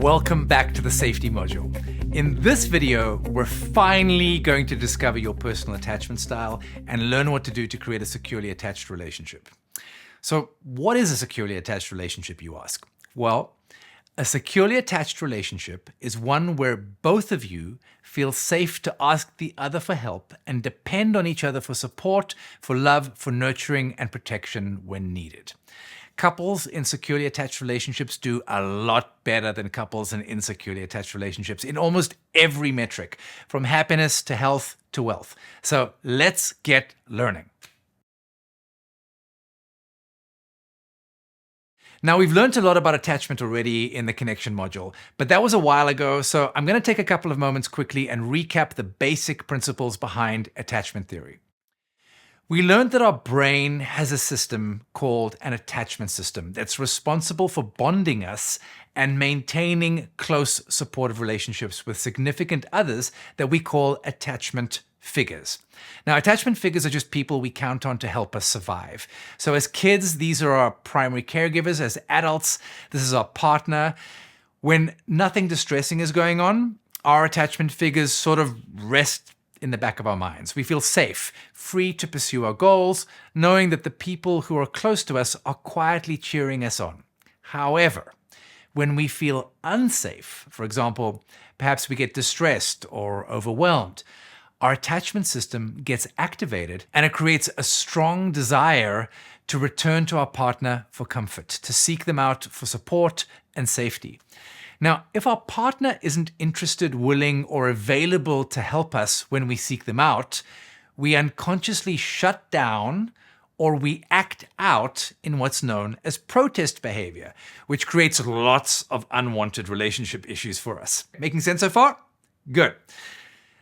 Welcome back to the safety module. In this video, we're finally going to discover your personal attachment style and learn what to do to create a securely attached relationship. So what is a securely attached relationship, you ask? Well, a securely attached relationship is one where both of you feel safe to ask the other for help and depend on each other for support, for love, for nurturing and protection when needed. Couples in securely attached relationships do a lot better than couples in insecurely attached relationships in almost every metric, from happiness to health to wealth. So let's get learning. Now, we've learned a lot about attachment already in the connection module, but that was a while ago, so I'm going to take a couple of moments quickly and recap the basic principles behind attachment theory. We learned that our brain has a system called an attachment system that's responsible for bonding us and maintaining close, supportive relationships with significant others that we call attachment figures. Now, attachment figures are just people we count on to help us survive. So as kids, these are our primary caregivers. As adults, this is our partner. When nothing distressing is going on, our attachment figures sort of rest in the back of our minds. We feel safe, free to pursue our goals, knowing that the people who are close to us are quietly cheering us on. However, when we feel unsafe, for example, perhaps we get distressed or overwhelmed, our attachment system gets activated and it creates a strong desire to return to our partner for comfort, to seek them out for support and safety. Now, if our partner isn't interested, willing, or available to help us when we seek them out, we unconsciously shut down or we act out in what's known as protest behavior, which creates lots of unwanted relationship issues for us. Making sense so far? Good.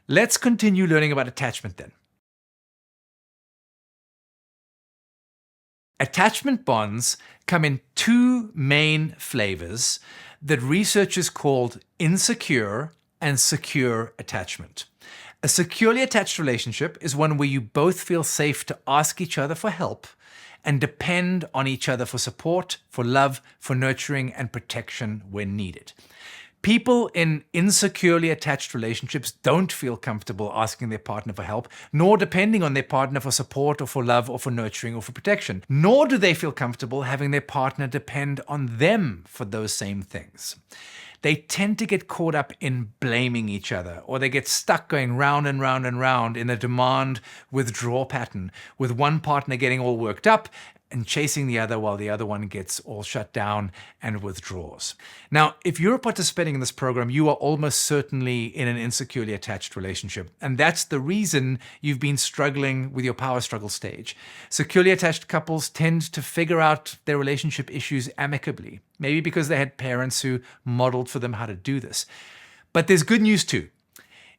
Let's continue learning about attachment then. Attachment bonds come in two main flavors that researchers called insecure and secure attachment. A securely attached relationship is one where you both feel safe to ask each other for help and depend on each other for support, for love, for nurturing and protection when needed. People in insecurely attached relationships don't feel comfortable asking their partner for help, nor depending on their partner for support or for love or for nurturing or for protection. Nor do they feel comfortable having their partner depend on them for those same things. They tend to get caught up in blaming each other, or they get stuck going round and round and round in a demand-withdraw pattern, with one partner getting all worked up and chasing the other while the other one gets all shut down and withdraws. Now, if you're participating in this program, you are almost certainly in an insecurely attached relationship. And that's the reason you've been struggling with your power struggle stage. Securely attached couples tend to figure out their relationship issues amicably, maybe because they had parents who modeled for them how to do this. But there's good news too.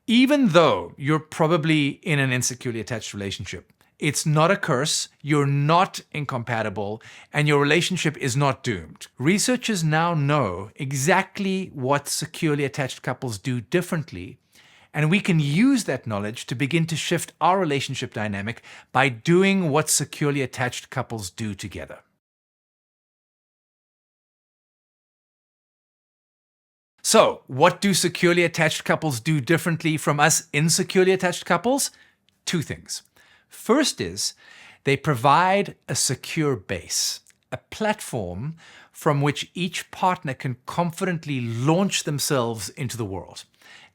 Even though you're probably in an insecurely attached relationship, it's not a curse, you're not incompatible, and your relationship is not doomed. Researchers now know exactly what securely attached couples do differently, and we can use that knowledge to begin to shift our relationship dynamic by doing what securely attached couples do together. So, what do securely attached couples do differently from us insecurely attached couples? Two things. First is, they provide a secure base, a platform from which each partner can confidently launch themselves into the world.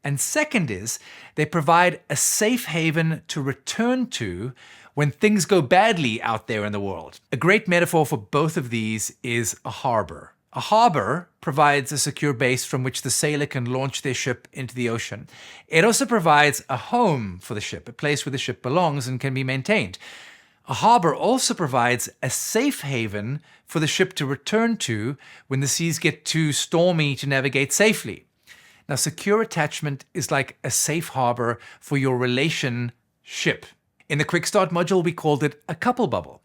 And second is, they provide a safe haven to return to when things go badly out there in the world. A great metaphor for both of these is a harbor. A harbor provides a secure base from which the sailor can launch their ship into the ocean. It also provides a home for the ship, a place where the ship belongs and can be maintained. A harbor also provides a safe haven for the ship to return to when the seas get too stormy to navigate safely. Now, secure attachment is like a safe harbor for your relationship. In the Quick Start module, we called it a couple bubble.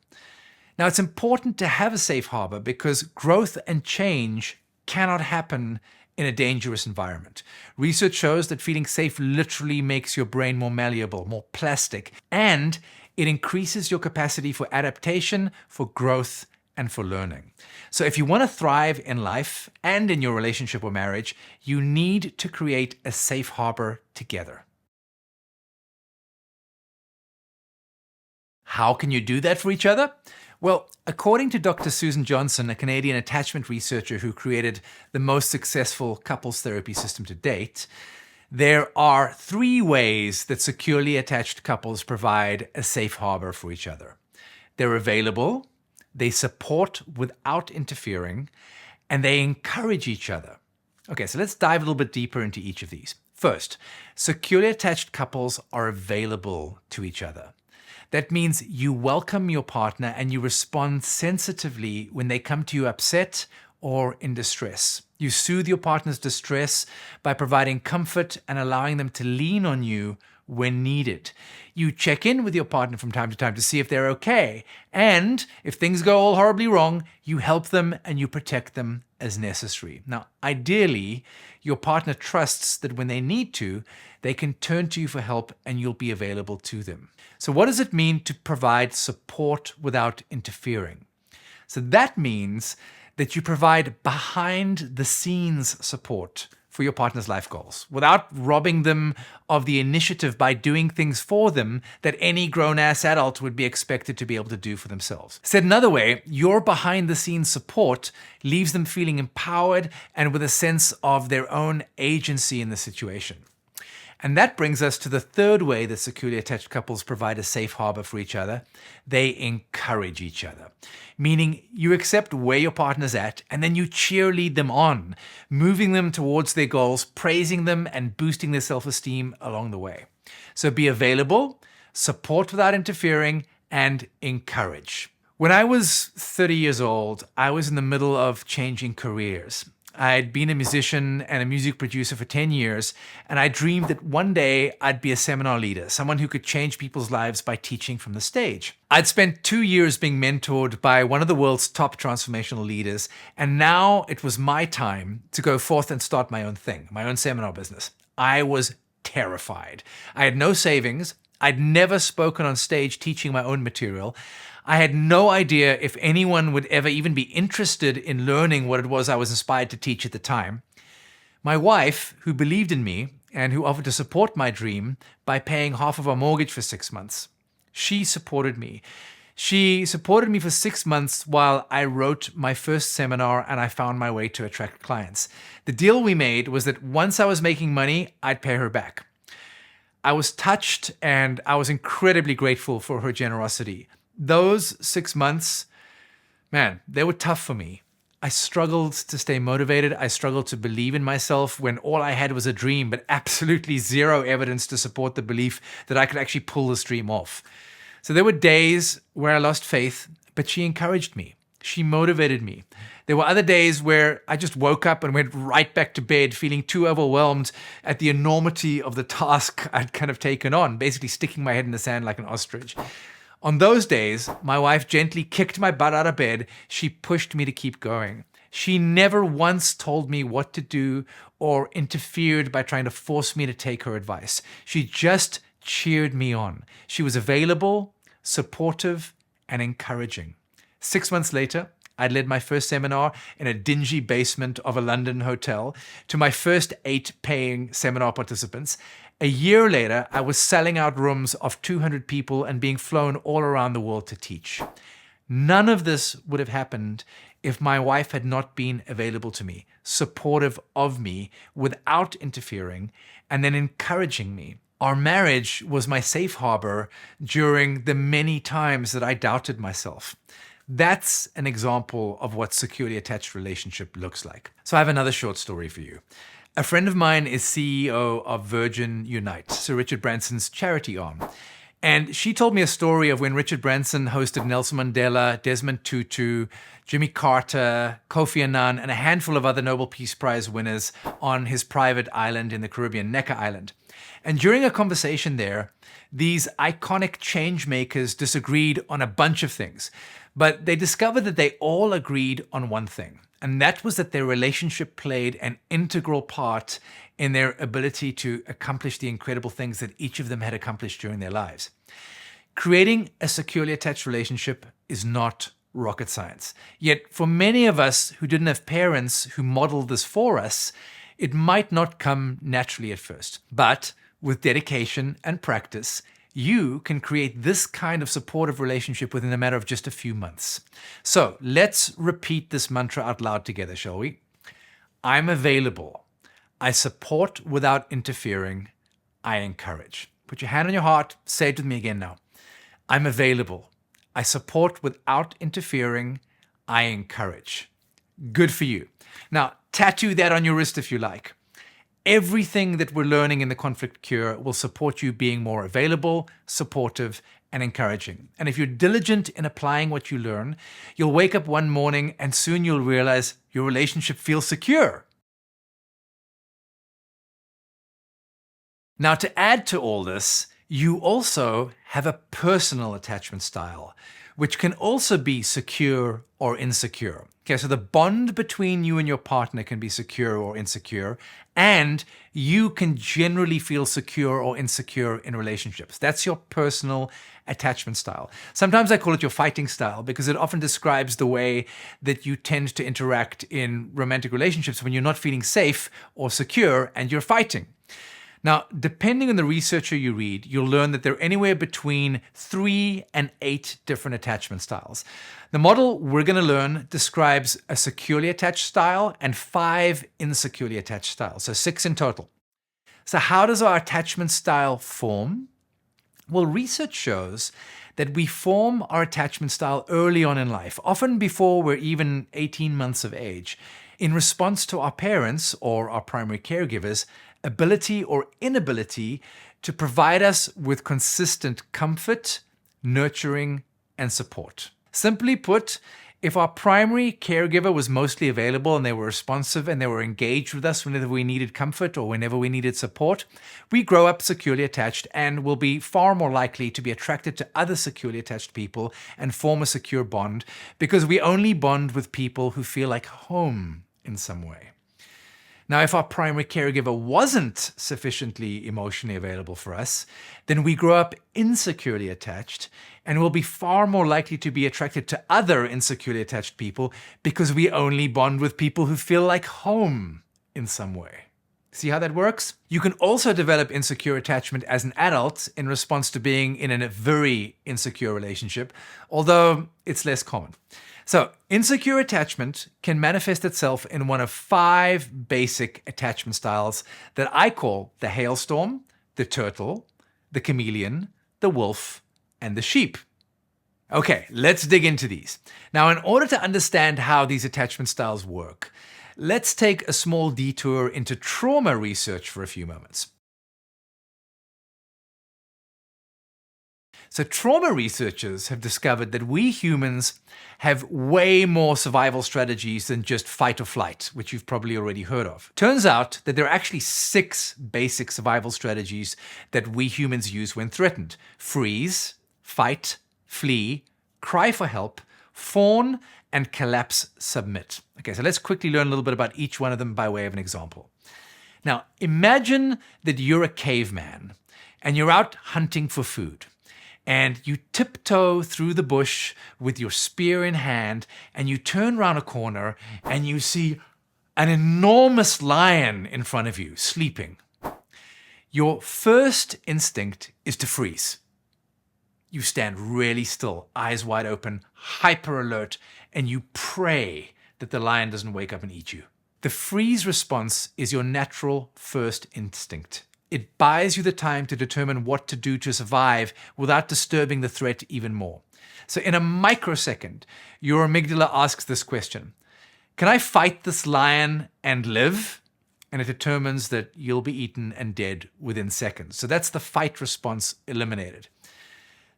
Now, it's important to have a safe harbor because growth and change cannot happen in a dangerous environment. Research shows that feeling safe literally makes your brain more malleable, more plastic, and it increases your capacity for adaptation, for growth, and for learning. So if you want to thrive in life and in your relationship or marriage, you need to create a safe harbor together. How can you do that for each other? Well, according to Dr. Susan Johnson, a Canadian attachment researcher who created the most successful couples therapy system to date, there are 3 ways that securely attached couples provide a safe harbor for each other. They're available, they support without interfering, and they encourage each other. Okay, so let's dive a little bit deeper into each of these. First, securely attached couples are available to each other. That means you welcome your partner and you respond sensitively when they come to you upset or in distress. You soothe your partner's distress by providing comfort and allowing them to lean on you when needed. You check in with your partner from time to time to see if they're okay. And if things go all horribly wrong, you help them and you protect them as necessary. Now, ideally, your partner trusts that when they need to, they can turn to you for help and you'll be available to them. So what does it mean to provide support without interfering? So that means that you provide behind-the-scenes support for your partner's life goals without robbing them of the initiative by doing things for them that any grown-ass adult would be expected to be able to do for themselves. Said another way, your behind-the-scenes support leaves them feeling empowered and with a sense of their own agency in the situation. And that brings us to the 3rd way that securely attached couples provide a safe harbor for each other. They encourage each other, meaning you accept where your partner's at and then you cheerlead them on, moving them towards their goals, praising them and boosting their self-esteem along the way. So be available, support without interfering, and encourage. When I was 30 years old, I was in the middle of changing careers. I'd been a musician and a music producer for 10 years, and I dreamed that one day I'd be a seminar leader, someone who could change people's lives by teaching from the stage. I'd spent 2 years being mentored by one of the world's top transformational leaders, and now it was my time to go forth and start my own thing, my own seminar business. I was terrified. I had no savings. I'd never spoken on stage teaching my own material. I had no idea if anyone would ever even be interested in learning what it was I was inspired to teach at the time. My wife, who believed in me and who offered to support my dream by paying half of our mortgage for 6 months, she supported me. She supported me for 6 months while I wrote my first seminar and I found my way to attract clients. The deal we made was that once I was making money, I'd pay her back. I was touched and I was incredibly grateful for her generosity. Those 6 months, man, they were tough for me. I struggled to stay motivated. I struggled to believe in myself when all I had was a dream, but absolutely zero evidence to support the belief that I could actually pull this dream off. So there were days where I lost faith, but she encouraged me. She motivated me. There were other days where I just woke up and went right back to bed feeling too overwhelmed at the enormity of the task I'd kind of taken on, basically sticking my head in the sand like an ostrich. On those days, my wife gently kicked my butt out of bed. She pushed me to keep going. She never once told me what to do or interfered by trying to force me to take her advice. She just cheered me on. She was available, supportive, and encouraging. 6 months later, I'd led my first seminar in a dingy basement of a London hotel to my first 8 paying seminar participants. A year later, I was selling out rooms of 200 people and being flown all around the world to teach. None of this would have happened if my wife had not been available to me, supportive of me without interfering, and then encouraging me. Our marriage was my safe harbor during the many times that I doubted myself. That's an example of what securely attached relationship looks like. So I have another short story for you. A friend of mine is CEO of Virgin Unite, Sir Richard Branson's charity arm. And she told me a story of when Richard Branson hosted Nelson Mandela, Desmond Tutu, Jimmy Carter, Kofi Annan, and a handful of other Nobel Peace Prize winners on his private island in the Caribbean, Necker Island. And during a conversation there, these iconic change makers disagreed on a bunch of things, but they discovered that they all agreed on one thing. And that was that their relationship played an integral part in their ability to accomplish the incredible things that each of them had accomplished during their lives. Creating a securely attached relationship is not rocket science. Yet for many of us who didn't have parents who modeled this for us, it might not come naturally at first. But with dedication and practice, you can create this kind of supportive relationship within a matter of just a few months. So let's repeat this mantra out loud together, shall we? I'm available. I support without interfering. I encourage. Put your hand on your heart. Say it with me again now. I'm available. I support without interfering. I encourage. Good for you. Now, tattoo that on your wrist if you like. Everything that we're learning in the Conflict Cure will support you being more available, supportive, and encouraging. And if you're diligent in applying what you learn, you'll wake up one morning and soon you'll realize your relationship feels secure. Now, to add to all this, you also have a personal attachment style, which can also be secure or insecure. Okay, so the bond between you and your partner can be secure or insecure, and you can generally feel secure or insecure in relationships. That's your personal attachment style. Sometimes I call it your fighting style because it often describes the way that you tend to interact in romantic relationships when you're not feeling safe or secure and you're fighting. Now, depending on the researcher you read, you'll learn that there are anywhere between 3 and 8 different attachment styles. The model we're going to learn describes a securely attached style and 5 insecurely attached styles, so 6 in total. So how does our attachment style form? Well, research shows that we form our attachment style early on in life, often before we're even 18 months of age, in response to our parents or our primary caregivers' ability or inability to provide us with consistent comfort, nurturing, and support. Simply put, if our primary caregiver was mostly available and they were responsive and they were engaged with us whenever we needed comfort or whenever we needed support, we grow up securely attached and will be far more likely to be attracted to other securely attached people and form a secure bond because we only bond with people who feel like home in some way. Now, if our primary caregiver wasn't sufficiently emotionally available for us, then we grow up insecurely attached and will be far more likely to be attracted to other insecurely attached people because we only bond with people who feel like home in some way. See how that works? You can also develop insecure attachment as an adult in response to being in a very insecure relationship, although it's less common. So, insecure attachment can manifest itself in one of 5 basic attachment styles that I call the hailstorm, the turtle, the chameleon, the wolf, and the sheep. Okay, let's dig into these. Now, in order to understand how these attachment styles work, let's take a small detour into trauma research for a few moments. So trauma researchers have discovered that we humans have way more survival strategies than just fight or flight, which you've probably already heard of. Turns out that there are actually 6 basic survival strategies that we humans use when threatened: freeze, fight, flee, cry for help, fawn, and collapse, submit. Okay, so let's quickly learn a little bit about each one of them by way of an example. Now, imagine that you're a caveman and you're out hunting for food. And you tiptoe through the bush with your spear in hand, and you turn around a corner and you see an enormous lion in front of you, sleeping. Your first instinct is to freeze. You stand really still, eyes wide open, hyper alert, and you pray that the lion doesn't wake up and eat you. The freeze response is your natural first instinct. It buys you the time to determine what to do to survive without disturbing the threat even more. So in a microsecond, your amygdala asks this question: can I fight this lion and live? And it determines that you'll be eaten and dead within seconds. So that's the fight response eliminated.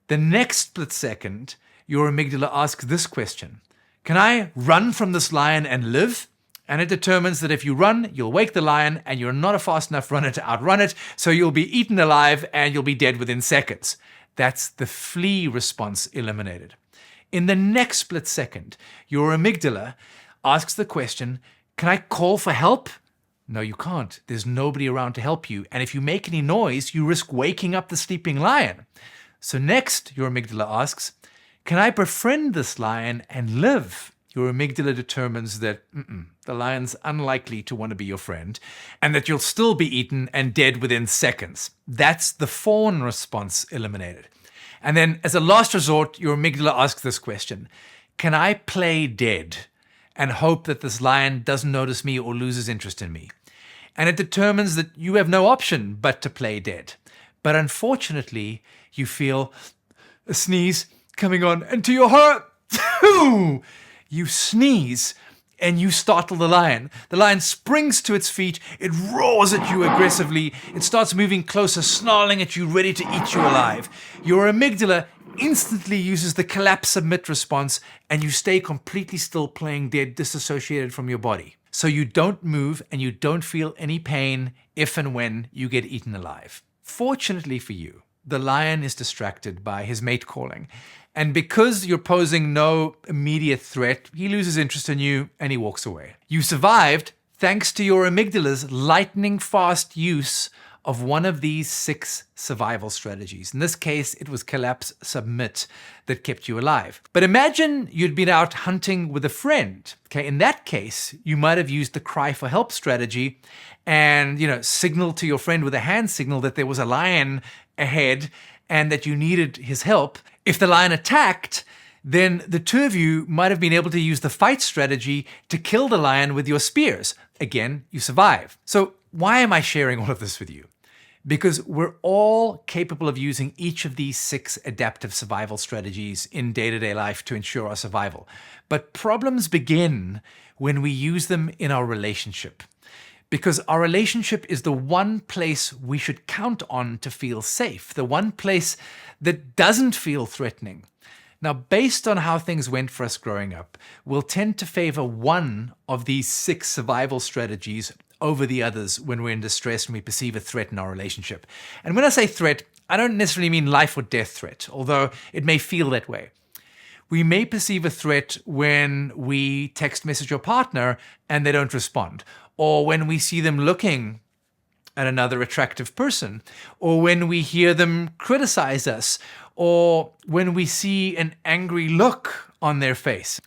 The next split second, your amygdala asks this question: can I run from this lion and live? And it determines that if you run, you'll wake the lion, and you're not a fast enough runner to outrun it, so you'll be eaten alive and you'll be dead within seconds. That's the flee response eliminated. In the next split second, your amygdala asks the question: can I call for help? No, you can't. There's nobody around to help you. And if you make any noise, you risk waking up the sleeping lion. So next, your amygdala asks: Can I befriend this lion and live? Your amygdala determines that the lion's unlikely to want to be your friend and that you'll still be eaten and dead within seconds. That's the fawn response eliminated. And then as a last resort, your amygdala asks this question: can I play dead and hope that this lion doesn't notice me or loses interest in me? And it determines that you have no option but to play dead. But unfortunately, you feel a sneeze coming on, and to your horror, you sneeze and you startle the lion. The lion springs to its feet, it roars at you aggressively, it starts moving closer, snarling at you, ready to eat you alive. Your amygdala instantly uses the collapse submit response, and you stay completely still, playing dead, disassociated from your body. So you don't move and you don't feel any pain if and when you get eaten alive. Fortunately for you, the lion is distracted by his mate calling. And because you're posing no immediate threat, he loses interest in you and he walks away. You survived thanks to your amygdala's lightning fast use of one of these 6 survival strategies. In this case, it was collapse submit that kept you alive. But imagine you'd been out hunting with a friend. Okay, in that case, you might have used the cry for help strategy and, signal to your friend with a hand signal that there was a lion ahead and that you needed his help. If the lion attacked, then the two of you might have been able to use the fight strategy to kill the lion with your spears. Again, you survive. So why am I sharing all of this with you? Because we're all capable of using each of these 6 adaptive survival strategies in day-to-day life to ensure our survival. But problems begin when we use them in our relationship. Because our relationship is the one place we should count on to feel safe, the one place that doesn't feel threatening. Now, based on how things went for us growing up, we'll tend to favor one of these 6 survival strategies over the others when we're in distress and we perceive a threat in our relationship. And when I say threat, I don't necessarily mean life or death threat, although it may feel that way. We may perceive a threat when we text message your partner and they don't respond, or when we see them looking at another attractive person, or when we hear them criticize us, or when we see an angry look on their face.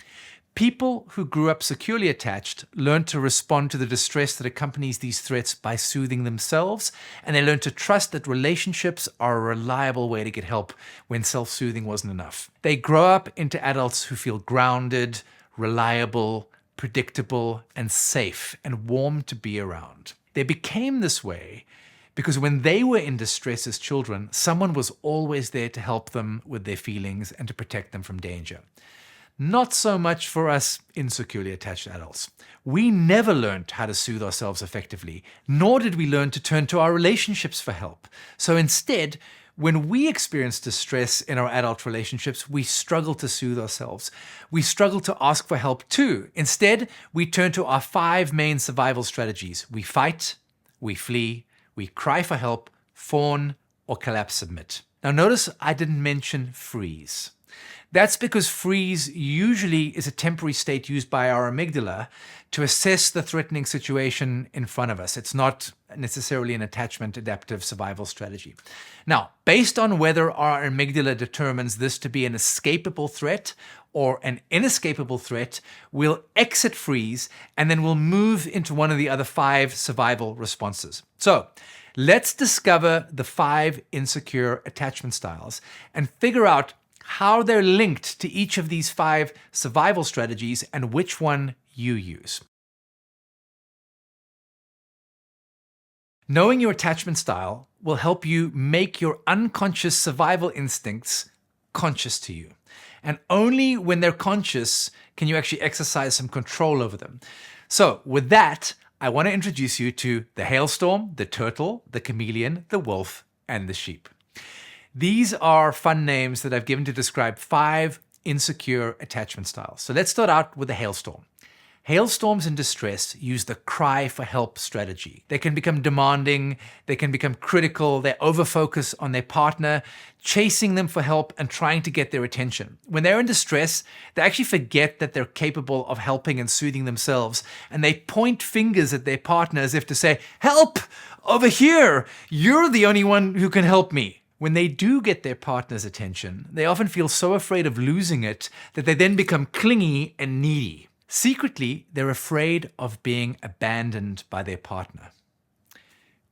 People who grew up securely attached learn to respond to the distress that accompanies these threats by soothing themselves, and they learn to trust that relationships are a reliable way to get help when self-soothing wasn't enough. They grow up into adults who feel grounded, reliable, predictable, and safe, and warm to be around. They became this way because when they were in distress as children, someone was always there to help them with their feelings and to protect them from danger. Not so much for us insecurely attached adults. We never learned how to soothe ourselves effectively, nor did we learn to turn to our relationships for help. So instead, when we experience distress in our adult relationships, we struggle to soothe ourselves. We struggle to ask for help too. Instead, we turn to our 5 main survival strategies. We fight, we flee, we cry for help, fawn, or collapse submit. Now notice I didn't mention freeze. That's because freeze usually is a temporary state used by our amygdala to assess the threatening situation in front of us. It's not necessarily an attachment adaptive survival strategy. Now, based on whether our amygdala determines this to be an escapable threat or an inescapable threat, we'll exit freeze and then we'll move into one of the other 5 survival responses. So, let's discover the 5 insecure attachment styles and figure out how they're linked to each of these 5 survival strategies and which one you use. Knowing your attachment style will help you make your unconscious survival instincts conscious to you. And only when they're conscious can you actually exercise some control over them. So with that, I want to introduce you to the hailstorm, the turtle, the chameleon, the wolf, and the sheep. These are fun names that I've given to describe 5 insecure attachment styles. So let's start out with the hailstorm. Hailstorms in distress use the cry for help strategy. They can become demanding, they can become critical, they overfocus on their partner, chasing them for help and trying to get their attention. When they're in distress, they actually forget that they're capable of helping and soothing themselves, and they point fingers at their partner as if to say, "Help! Over here! You're the only one who can help me." when they do get their partner's attention, they often feel so afraid of losing it that they then become clingy and needy. Secretly, they're afraid of being abandoned by their partner.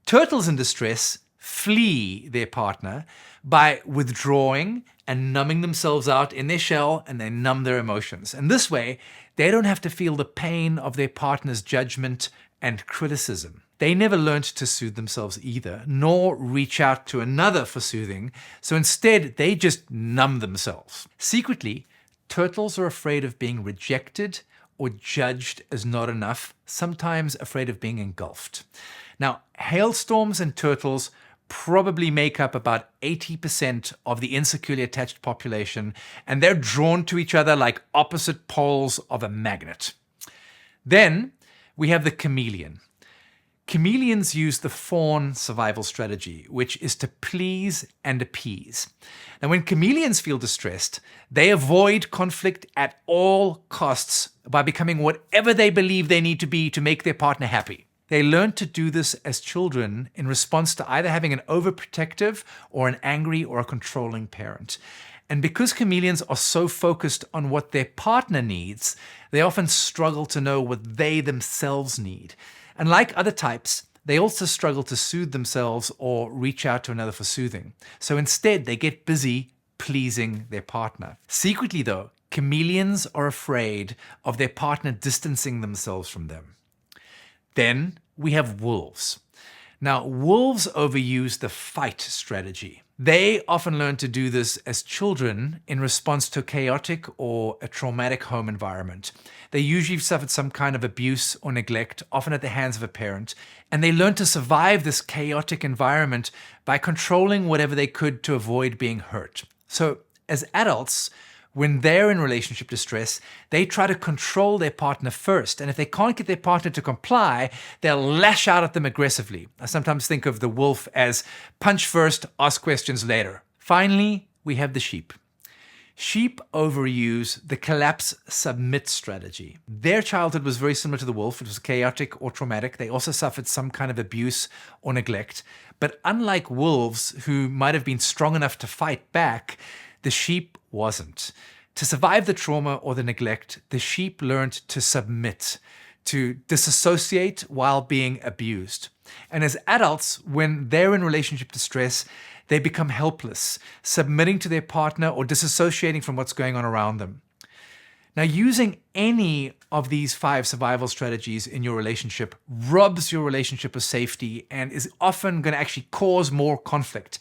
Turtles in distress flee their partner by withdrawing and numbing themselves out in their shell, and they numb their emotions. And this way, they don't have to feel the pain of their partner's judgment and criticism. They never learned to soothe themselves either, nor reach out to another for soothing, so instead they just numb themselves. Secretly, turtles are afraid of being rejected or judged as not enough, sometimes afraid of being engulfed. Now, hailstorms and turtles probably make up about 80% of the insecurely attached population, and they're drawn to each other like opposite poles of a magnet. Then we have the chameleon. Chameleons use the fawn survival strategy, which is to please and appease. Now, when chameleons feel distressed, they avoid conflict at all costs by becoming whatever they believe they need to be to make their partner happy. They learn to do this as children in response to either having an overprotective or an angry or a controlling parent. And because chameleons are so focused on what their partner needs, they often struggle to know what they themselves need. And like other types, they also struggle to soothe themselves or reach out to another for soothing. So instead, they get busy pleasing their partner. Secretly, though, chameleons are afraid of their partner distancing themselves from them. Then we have wolves. Now, wolves overuse the fight strategy. They often learn to do this as children in response to a chaotic or a traumatic home environment. They usually suffered some kind of abuse or neglect, often at the hands of a parent, and they learn to survive this chaotic environment by controlling whatever they could to avoid being hurt. So, as adults, when they're in relationship distress, they try to control their partner first. And if they can't get their partner to comply, they'll lash out at them aggressively. I sometimes think of the wolf as punch first, ask questions later. Finally, we have the sheep. Sheep overuse the collapse-submit strategy. Their childhood was very similar to the wolf. It was chaotic or traumatic. They also suffered some kind of abuse or neglect. But unlike wolves, who might have been strong enough to fight back, the sheep wasn't. To survive the trauma or the neglect, the sheep learned to submit, to disassociate while being abused. And as adults, when they're in relationship distress, they become helpless, submitting to their partner or disassociating from what's going on around them. Now, using any of these 5 survival strategies in your relationship robs your relationship of safety and is often going to actually cause more conflict.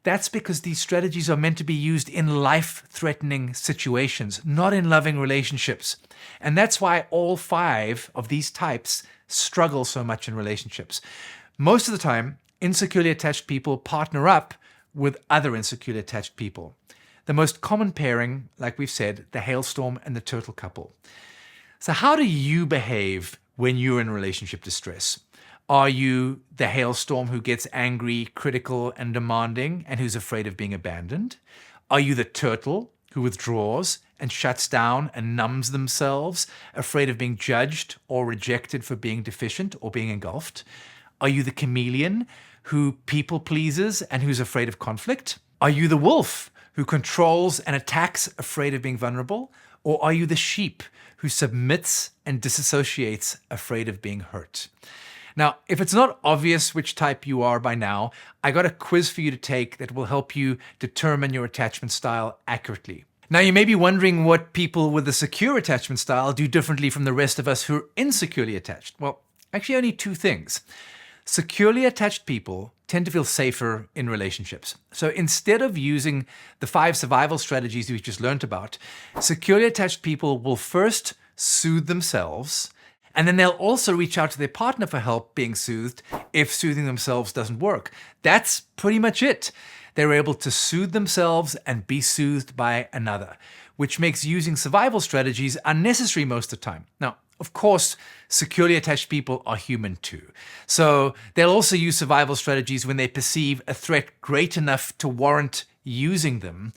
That's because these strategies are meant to be used in life-threatening situations, not in loving relationships. And that's why all 5 of these types struggle so much in relationships. Most of the time, insecurely attached people partner up with other insecurely attached people. The most common pairing, like we've said, the hailstorm and the turtle couple. So how do you behave when you're in relationship distress? Are you the hailstorm who gets angry, critical, and demanding, and who's afraid of being abandoned? Are you the turtle who withdraws and shuts down and numbs themselves, afraid of being judged or rejected for being deficient or being engulfed? Are you the chameleon who people pleases and who's afraid of conflict? Are you the wolf who controls and attacks, afraid of being vulnerable? Or are you the sheep who submits and disassociates, afraid of being hurt? Now, if it's not obvious which type you are by now, I got a quiz for you to take that will help you determine your attachment style accurately. Now, you may be wondering what people with a secure attachment style do differently from the rest of us who are insecurely attached. Well, actually only 2 things. Securely attached people tend to feel safer in relationships. So instead of using the 5 survival strategies we just learned about, securely attached people will first soothe themselves, and then they'll also reach out to their partner for help being soothed if soothing themselves doesn't work. That's pretty much it. They're able to soothe themselves and be soothed by another, which makes using survival strategies unnecessary most of the time. Now, of course, securely attached people are human too. So they'll also use survival strategies when they perceive a threat great enough to warrant using them,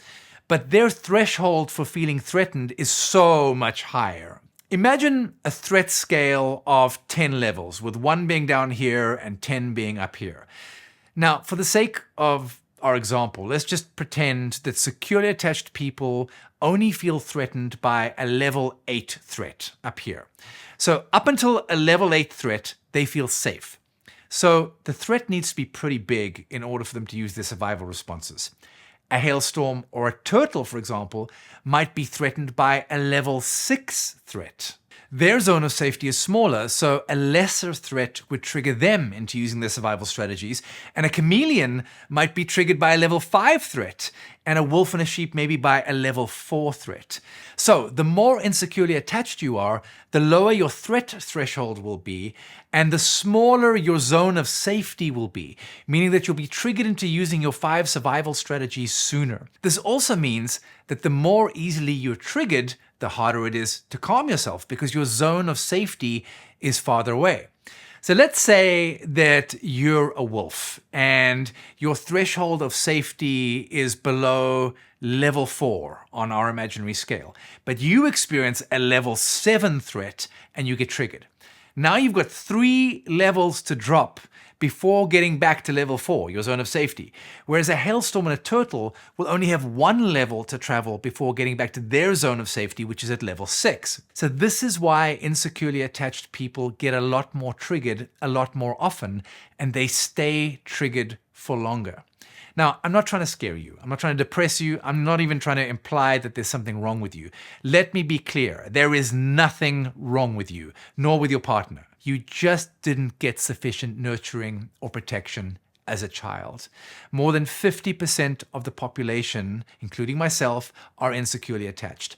but their threshold for feeling threatened is so much higher. Imagine a threat scale of 10 levels, with 1 being down here and 10 being up here. Now, for the sake of our example, let's just pretend that securely attached people only feel threatened by a level 8 threat up here. So up until a level 8 threat, they feel safe. So the threat needs to be pretty big in order for them to use their survival responses. A hailstorm or a turtle, for example, might be threatened by a level 6 threat. Their zone of safety is smaller, so a lesser threat would trigger them into using their survival strategies, and a chameleon might be triggered by a level 5 threat, and a wolf and a sheep maybe by a level 4 threat. So the more insecurely attached you are, the lower your threat threshold will be, and the smaller your zone of safety will be, meaning that you'll be triggered into using your 5 survival strategies sooner. This also means that the more easily you're triggered, the harder it is to calm yourself because your zone of safety is farther away. So let's say that you're a wolf and your threshold of safety is below level 4 on our imaginary scale, but you experience a level 7 threat and you get triggered. Now you've got 3 levels to drop before getting back to level 4, your zone of safety. Whereas a hailstorm and a turtle will only have 1 level to travel before getting back to their zone of safety, which is at level 6. So this is why insecurely attached people get a lot more triggered a lot more often, and they stay triggered for longer. Now, I'm not trying to scare you. I'm not trying to depress you. I'm not even trying to imply that there's something wrong with you. Let me be clear. There is nothing wrong with you, nor with your partner. You just didn't get sufficient nurturing or protection as a child. More than 50% of the population, including myself, are insecurely attached.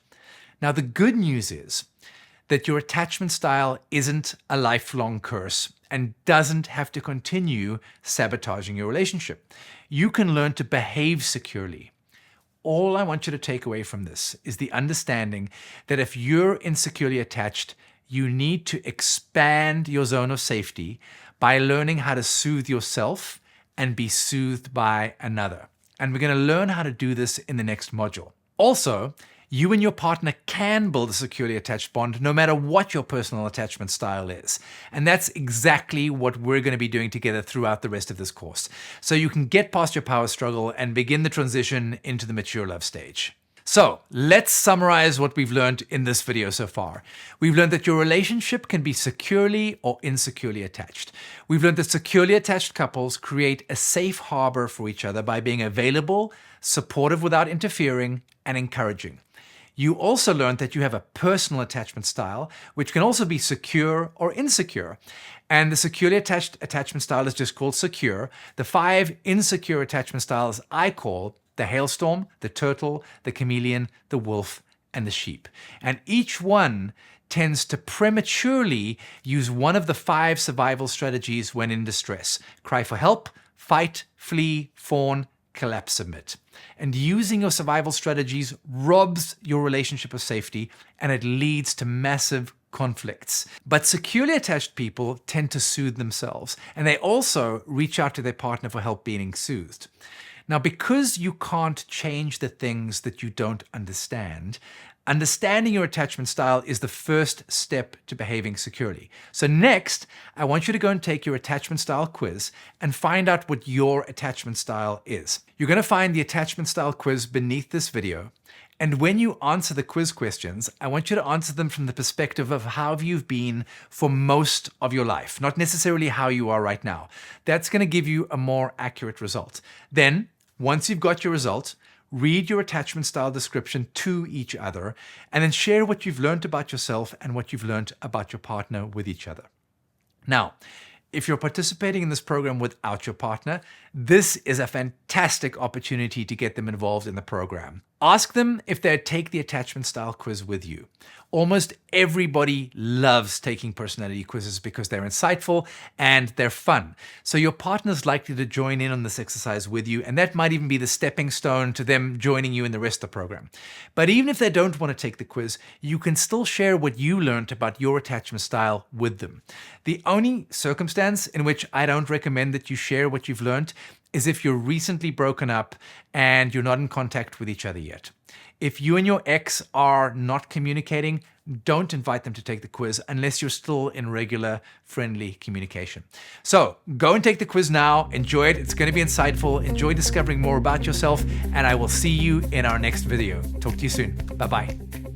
Now, the good news is that your attachment style isn't a lifelong curse and doesn't have to continue sabotaging your relationship. You can learn to behave securely. All I want you to take away from this is the understanding that if you're insecurely attached, you need to expand your zone of safety by learning how to soothe yourself and be soothed by another. And we're going to learn how to do this in the next module. Also, you and your partner can build a securely attached bond no matter what your personal attachment style is. And that's exactly what we're going to be doing together throughout the rest of this course. So you can get past your power struggle and begin the transition into the mature love stage. So let's summarize what we've learned in this video so far. We've learned that your relationship can be securely or insecurely attached. We've learned that securely attached couples create a safe harbor for each other by being available, supportive without interfering, and encouraging. You also learned that you have a personal attachment style, which can also be secure or insecure. And the securely attached attachment style is just called secure. The 5 insecure attachment styles I call the hailstorm, the turtle, the chameleon, the wolf, and the sheep. And each one tends to prematurely use one of the 5 survival strategies when in distress. Cry for help, fight, flee, fawn, collapse, submit. And using your survival strategies robs your relationship of safety, and it leads to massive conflicts. But securely attached people tend to soothe themselves, and they also reach out to their partner for help being soothed. Now, because you can't change the things that you don't understand, understanding your attachment style is the first step to behaving securely. So next, I want you to go and take your attachment style quiz and find out what your attachment style is. You're going to find the attachment style quiz beneath this video. And when you answer the quiz questions, I want you to answer them from the perspective of how you've been for most of your life, not necessarily how you are right now. That's going to give you a more accurate result. Then, once you've got your result, read your attachment style description to each other, and then share what you've learned about yourself and what you've learned about your partner with each other. Now, if you're participating in this program without your partner, this is a fantastic opportunity to get them involved in the program. Ask them if they'd take the attachment style quiz with you. Almost everybody loves taking personality quizzes because they're insightful and they're fun. So your partner's likely to join in on this exercise with you, and that might even be the stepping stone to them joining you in the rest of the program. But even if they don't want to take the quiz, you can still share what you learned about your attachment style with them. The only circumstance in which I don't recommend that you share what you've learned is if you're recently broken up and you're not in contact with each other yet. If you and your ex are not communicating, don't invite them to take the quiz unless you're still in regular, friendly communication. So go and take the quiz now. Enjoy it. It's going to be insightful. Enjoy discovering more about yourself, and I will see you in our next video. Talk to you soon. Bye-bye.